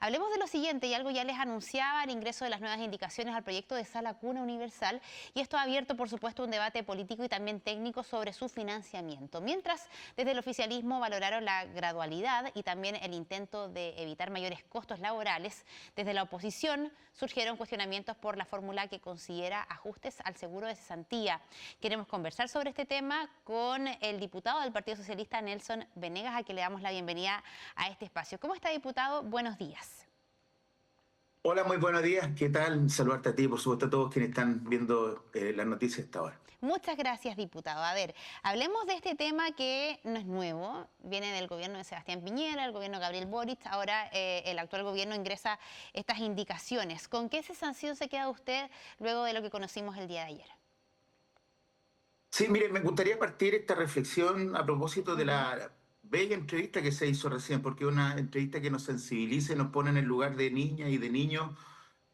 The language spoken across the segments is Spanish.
Hablemos de lo siguiente, y algo ya les anunciaba, el ingreso de las nuevas indicaciones al proyecto de Sala Cuna Universal, y esto ha abierto, por supuesto, un debate político y también técnico sobre su financiamiento. Mientras, desde el oficialismo valoraron la gradualidad y también el intento de evitar mayores costos laborales, desde la oposición surgieron cuestionamientos por la fórmula que considera ajustes al seguro de cesantía. Queremos conversar sobre este tema con el diputado del Partido Socialista, Nelson Venegas, a quien le damos la bienvenida a este espacio. ¿Cómo está, diputado? Buenos días. Hola, muy buenos días. ¿Qué tal? Saludarte a ti y por supuesto a todos quienes están viendo las noticias a esta hora. Muchas gracias, diputado. A ver, hablemos de este tema que no es nuevo, viene del gobierno de Sebastián Piñera, el gobierno de Gabriel Boric, ahora el actual gobierno ingresa estas indicaciones. ¿Con qué sensación se queda usted luego de lo que conocimos el día de ayer? Sí, mire, me gustaría partir esta reflexión a propósito de Ujú. la bella entrevista que se hizo recién, porque es una entrevista que nos sensibiliza y nos pone en el lugar de niñas y de niños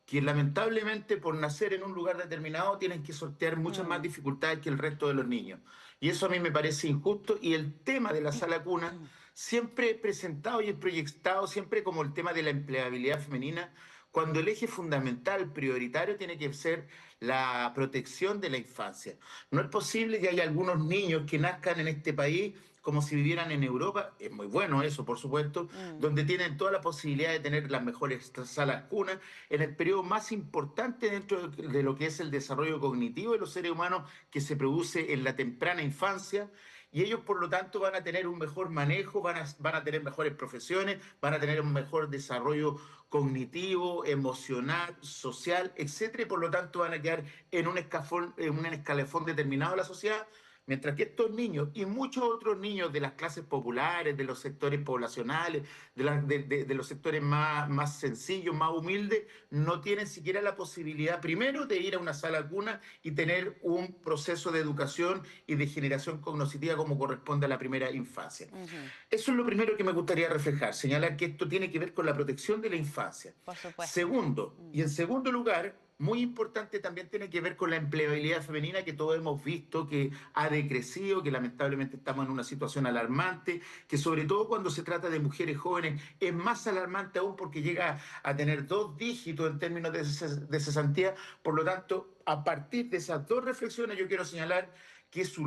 que lamentablemente por nacer en un lugar determinado tienen que sortear muchas más Mm. dificultades que el resto de los niños. Y eso a mí me parece injusto y el tema de la sala cuna siempre es presentado y es proyectado siempre como el tema de la empleabilidad femenina, cuando el eje fundamental, prioritario, tiene que ser la protección de la infancia. No es posible que haya algunos niños que nazcan en este país como si vivieran en Europa, es muy bueno eso, por supuesto, Mm. donde tienen toda la posibilidad de tener las mejores salas cunas en el periodo más importante dentro de lo que es el desarrollo cognitivo de los seres humanos que se produce en la temprana infancia. Y ellos, por lo tanto, van a tener un mejor manejo, van a tener mejores profesiones, van a tener un mejor desarrollo cognitivo, emocional, social, etcétera, y por lo tanto van a quedar en un escalafón determinado de la sociedad, mientras que estos niños y muchos otros niños de las clases populares, de los sectores poblacionales, de los sectores más sencillos, más humildes, no tienen siquiera la posibilidad, primero, de ir a una sala cuna y tener un proceso de educación y de generación cognitiva como corresponde a la primera infancia. Ujú. Eso es lo primero que me gustaría reflejar, señalar que esto tiene que ver con la protección de la infancia. Por supuesto. Segundo, Mm. y en segundo lugar, muy importante también tiene que ver con la empleabilidad femenina que todos hemos visto que ha decrecido, que lamentablemente estamos en una situación alarmante, que sobre todo cuando se trata de mujeres jóvenes es más alarmante aún porque llega a tener 2 dígitos en términos de cesantía. Por lo tanto, a partir de esas dos reflexiones yo quiero señalar que es Mm.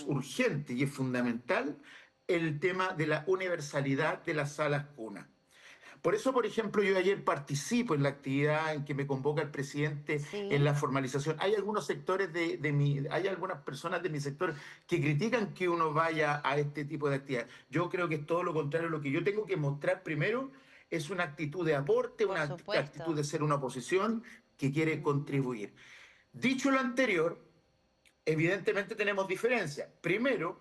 urgente y es fundamental el tema de la universalidad de las salas cunas. Por eso, por ejemplo, yo ayer participo en la actividad en que me convoca el presidente en Sí. la formalización. Hay algunos sectores hay algunas personas de mi sector que critican que uno vaya a este tipo de actividad. Yo creo que es todo lo contrario. Lo que yo tengo que mostrar primero es una actitud de aporte, Por una actitud supuesto. de ser una oposición que quiere Mm. contribuir. Dicho lo anterior, evidentemente tenemos diferencias. Primero,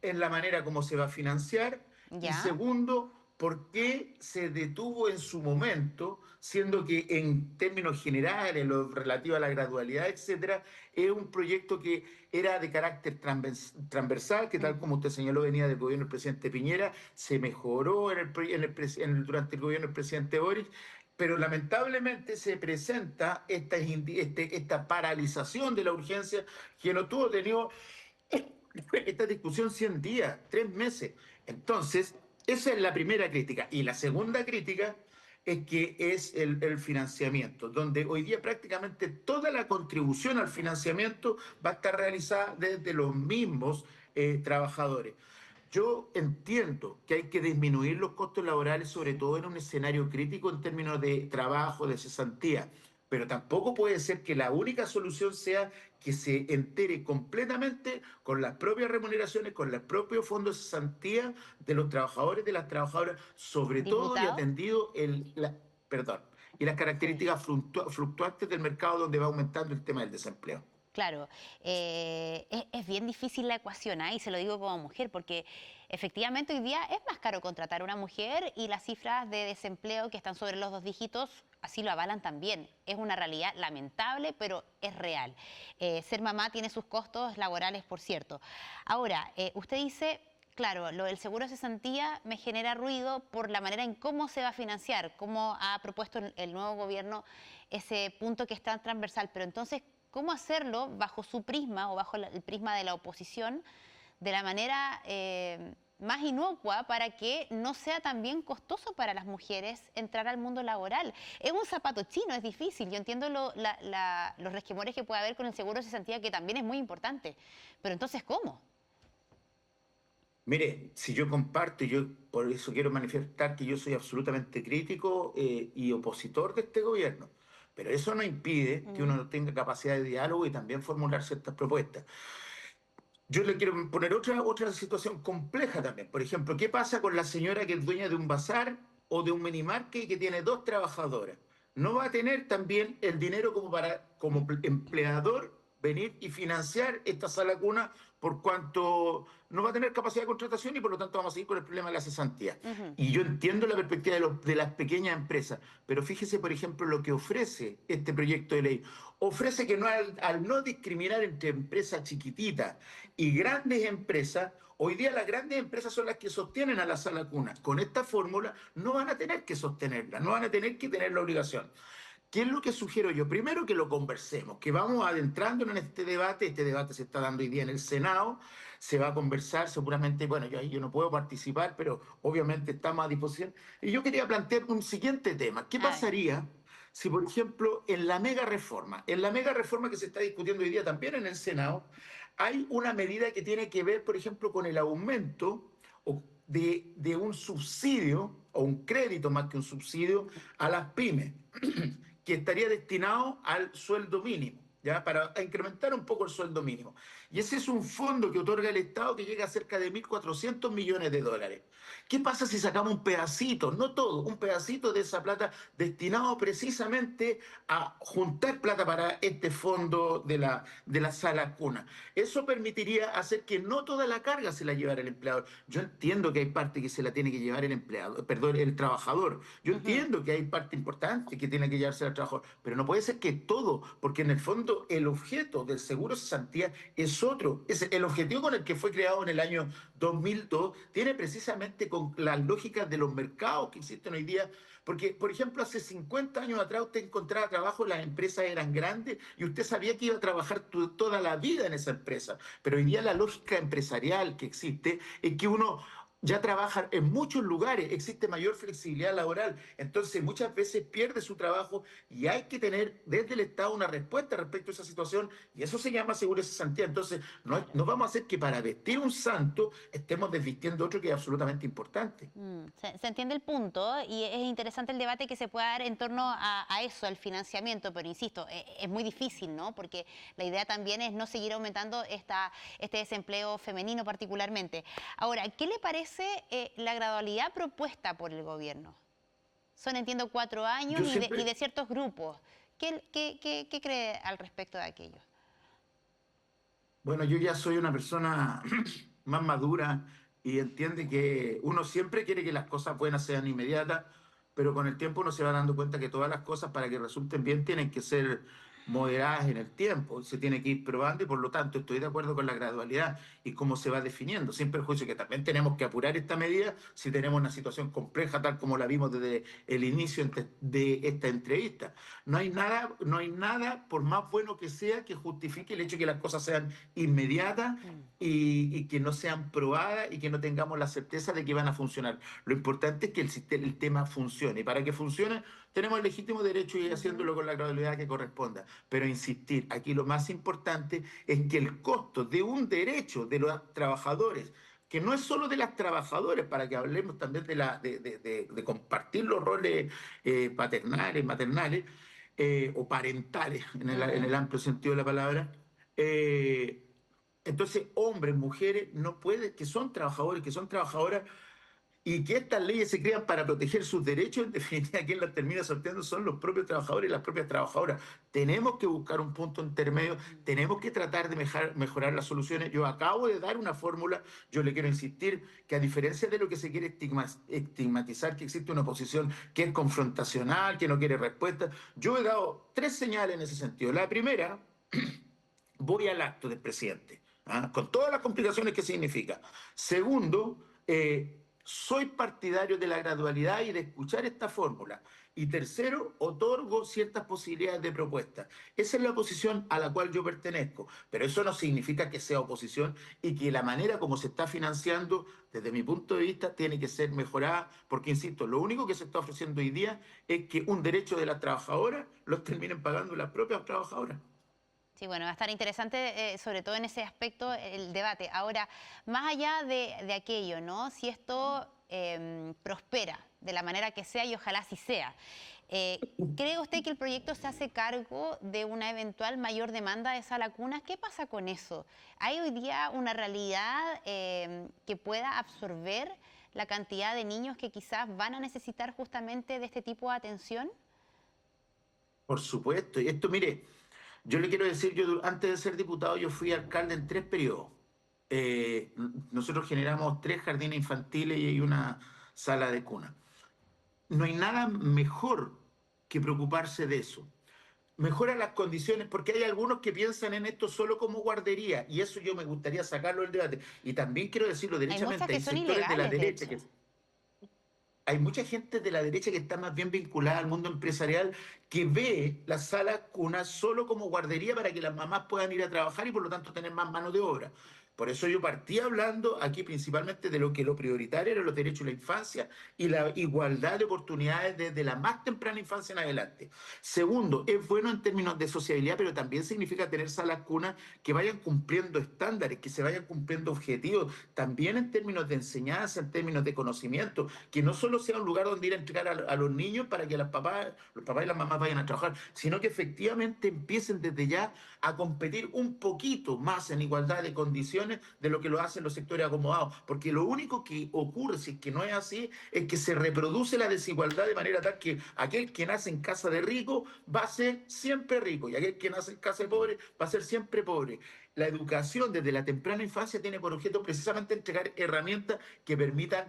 en la manera como se va a financiar y ¿Ya? segundo, por qué se detuvo en su momento, siendo que en términos generales, lo relativo a la gradualidad, etcétera, es un proyecto que era de carácter transversal, que tal Ujú. como usted señaló venía del gobierno del presidente Piñera, se mejoró durante el gobierno del presidente Boric, pero lamentablemente se presenta esta paralización de la urgencia que no tuvo tenido esta discusión 100 días, 3 meses. Entonces, esa es la primera crítica. Y la segunda crítica es que es el financiamiento, donde hoy día prácticamente toda la contribución al financiamiento va a estar realizada desde los mismos trabajadores. Yo entiendo que hay que disminuir los costos laborales, sobre Sí. todo en un escenario crítico en términos de trabajo, de cesantía, pero tampoco puede ser que la única solución sea que se entere completamente con las propias remuneraciones, con los propios fondos de cesantía de los trabajadores, de las trabajadoras, sobre todo y Diputado. atendido perdón, y las Sí. características fluctuantes del mercado donde va aumentando el tema del desempleo. Claro, es bien difícil la ecuación, ¿ah? Y se lo digo como mujer, porque efectivamente hoy día es más caro contratar a una mujer y las cifras de desempleo que están sobre los 2 dígitos así lo avalan también. Es una realidad lamentable, pero es real. Ser mamá tiene sus costos laborales, por cierto. Ahora, usted dice, claro, lo del seguro de cesantía me genera ruido por la manera en cómo se va a financiar, cómo ha propuesto el nuevo gobierno ese punto que es tan transversal, pero entonces, ¿cómo hacerlo bajo su prisma o bajo el prisma de la oposición de la manera más inocua para que no sea también costoso para las mujeres entrar al mundo laboral. Es un zapato chino, es difícil. Yo entiendo los resquemores que puede haber con el seguro de cesantía, que también es muy importante. Pero entonces, ¿cómo? Mire, si yo comparto, y yo por eso quiero manifestar que yo soy absolutamente crítico y opositor de este gobierno, pero eso no impide que uno Mm, no tenga capacidad de diálogo y también formular ciertas propuestas. Yo le quiero poner otra situación compleja también. Por ejemplo, ¿qué pasa con la señora que es dueña de un bazar o de un minimarket y que tiene dos trabajadoras? ¿No va a tener también el dinero como para, como empleador, venir y financiar esta sala cuna por cuanto no va a tener capacidad de contratación y por lo tanto vamos a seguir con el problema de la cesantía? ujú. Y yo entiendo la perspectiva de las pequeñas empresas, pero fíjese, por ejemplo, lo que ofrece este proyecto de ley. Ofrece que no, al no discriminar entre empresas chiquititas y grandes empresas, hoy día las grandes empresas son las que sostienen a la sala cuna. Con esta fórmula no van a tener que sostenerla, no van a tener que tener la obligación. ¿Qué es lo que sugiero yo? Primero que lo conversemos, que vamos adentrándonos en este debate se está dando hoy día en el Senado, se va a conversar seguramente, bueno, yo no puedo participar, pero obviamente estamos a disposición. Y yo quería plantear un siguiente tema. ¿Qué A ver. pasaría si, por ejemplo, en la mega reforma que se está discutiendo hoy día también en el Senado, hay una medida que tiene que ver, por ejemplo, con el aumento de un subsidio o un crédito más que un subsidio a las pymes? Que estaría destinado al sueldo mínimo, ¿ya? Para incrementar un poco el sueldo mínimo. Y ese es un fondo que otorga el Estado que llega a cerca de 1.400 millones de dólares. ¿Qué pasa si sacamos un pedacito, no todo, un pedacito de esa plata destinado precisamente a juntar plata para este fondo de la sala cuna? Eso permitiría hacer que no toda la carga se la llevara el empleador. Yo entiendo que hay parte que se la tiene que llevar el empleado, perdón, el trabajador. Yo Ujú. entiendo que hay parte importante que tiene que llevarse al trabajador, pero no puede ser que todo, porque en el fondo el objeto del seguro de cesantía es otro. Es el objetivo con el que fue creado en el año 2002, tiene precisamente con las lógicas de los mercados que existen hoy día. Porque, por ejemplo, hace 50 años atrás usted encontraba trabajo, las empresas eran grandes y usted sabía que iba a trabajar toda la vida en esa empresa. Pero hoy día la lógica empresarial que existe es que uno ya trabaja en muchos lugares, existe mayor flexibilidad laboral, entonces muchas veces pierde su trabajo y hay que tener desde el Estado una respuesta respecto a esa situación y eso se llama seguro de cesantía. Entonces Claro. no vamos a hacer que para vestir un santo estemos desvistiendo otro que es absolutamente importante. Se entiende el punto y es interesante el debate que se pueda dar en torno a eso, al financiamiento, pero insisto, es muy difícil, ¿no? Porque la idea también es no seguir aumentando este desempleo femenino particularmente. Ahora, ¿qué le parece la gradualidad propuesta por el gobierno? Son, entiendo, 4 años Yo y siempre, de ciertos grupos. ¿Qué cree al respecto de aquello? bueno, yo ya soy una persona más madura y entiende que uno siempre quiere que las cosas buenas sean inmediatas, pero con el tiempo uno se va dando cuenta que todas las cosas para que resulten bien tienen que ser moderadas en el tiempo, se tiene que ir probando y por lo tanto estoy de acuerdo con la gradualidad y cómo se va definiendo, sin perjuicio que también tenemos que apurar esta medida si tenemos una situación compleja tal como la vimos desde el inicio de esta entrevista. No hay nada, por más bueno que sea, que justifique el hecho de que las cosas sean inmediatas Mm, y que no sean probadas y que no tengamos la certeza de que van a funcionar. Lo importante es que el tema funcione. Y para que funcione, tenemos el legítimo derecho de ir ujú. haciéndolo con la gradualidad que corresponda. Pero insistir, aquí lo más importante es que el costo de un derecho de los trabajadores, que no es solo de las trabajadoras, para que hablemos también de compartir los roles paternales, maternales o parentales en el Ujú. amplio sentido de la palabra. eh, entonces, hombres, mujeres, no pueden, que son trabajadores, que son trabajadoras, y que estas leyes se crean para proteger sus derechos, en definitiva, quien las termina sorteando son los propios trabajadores y las propias trabajadoras. Tenemos que buscar un punto intermedio, Mm. tenemos que tratar de mejorar las soluciones. Yo acabo de dar una fórmula, yo le quiero insistir que a diferencia de lo que se quiere estigmatizar, que existe una oposición que es confrontacional, que no quiere respuesta, yo he dado 3 señales en ese sentido. La primera, voy al acto del presidente, ¿ah? Con todas las complicaciones que significa. Segundo, soy partidario de la gradualidad y de escuchar esta fórmula. Y tercero, otorgo ciertas posibilidades de propuesta. Esa es la posición a la cual yo pertenezco, pero eso no significa que sea oposición y que la manera como se está financiando, desde mi punto de vista, tiene que ser mejorada, porque, insisto, lo único que se está ofreciendo hoy día es que un derecho de las trabajadoras los terminen pagando las propias trabajadoras. Sí, bueno, va a estar interesante, sobre todo en ese aspecto, el debate. Ahora, más allá de aquello, ¿no? Si esto prospera de la manera que sea y ojalá así sea, ¿cree usted que el proyecto se hace cargo de una eventual mayor demanda de sala cuna? ¿Qué pasa con eso? ¿Hay hoy día una realidad que pueda absorber la cantidad de niños que quizás van a necesitar justamente de este tipo de atención? Por supuesto, y esto, mire, yo le quiero decir, yo antes de ser diputado, yo fui alcalde en 3 periodos. Nosotros generamos 3 jardines infantiles y una sala de cuna. No hay nada mejor que preocuparse de eso. Mejora las condiciones, porque hay algunos que piensan en esto solo como guardería, y eso yo me gustaría sacarlo del debate. Y también quiero decirlo Hay muchas derechamente, que hay son sectores de la ilegales, de derecha hecho. hay mucha gente de la derecha que está más bien vinculada al mundo empresarial que ve las salas cunas solo como guardería para que las mamás puedan ir a trabajar y por lo tanto tener más mano de obra. Por eso yo partí hablando aquí principalmente de lo que lo prioritario eran los derechos de la infancia y la igualdad de oportunidades desde la más temprana infancia en adelante. Segundo, es bueno en términos de sociabilidad, pero también significa tener salas cunas que vayan cumpliendo estándares, que se vayan cumpliendo objetivos, también en términos de enseñanza, en términos de conocimiento, que no solo sea un lugar donde ir a entregar a los niños para que los papás y las mamás vayan a trabajar, sino que efectivamente empiecen desde ya a competir un poquito más en igualdad de condiciones de lo que lo hacen los sectores acomodados, porque lo único que ocurre, si es que no es así, es que se reproduce la desigualdad de manera tal que aquel que nace en casa de rico va a ser siempre rico y aquel que nace en casa de pobre va a ser siempre pobre. La educación desde la temprana infancia tiene por objeto precisamente entregar herramientas que permitan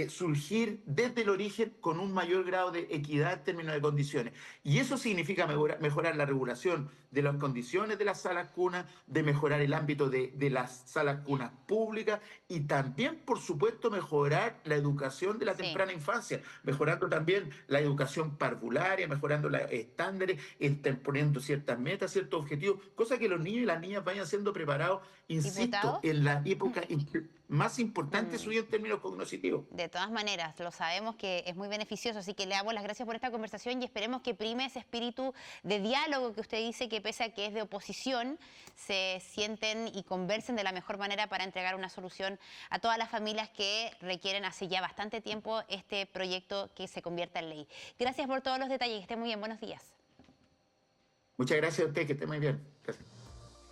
surgir desde el origen con un mayor grado de equidad en términos de condiciones. Y eso significa mejorar la regulación de las condiciones de las salas cunas, de mejorar el ámbito de las salas cunas públicas y también, por supuesto, mejorar la educación de la Sí. temprana infancia, mejorando también la educación parvularia, mejorando los estándares, poniendo ciertas metas, ciertos objetivos, cosa que los niños y las niñas vayan siendo preparados, insisto, ¿Diputado? en la época más importante Mm. suya en términos cognitivos. De todas maneras, lo sabemos que es muy beneficioso, así que le damos las gracias por esta conversación y esperemos que prime ese espíritu de diálogo que usted dice que pese a que es de oposición, se sienten y conversen de la mejor manera para entregar una solución a todas las familias que requieren hace ya bastante tiempo este proyecto que se convierta en ley. Gracias por todos los detalles, que esté muy bien, buenos días. Muchas gracias a usted, que esté muy bien. Gracias.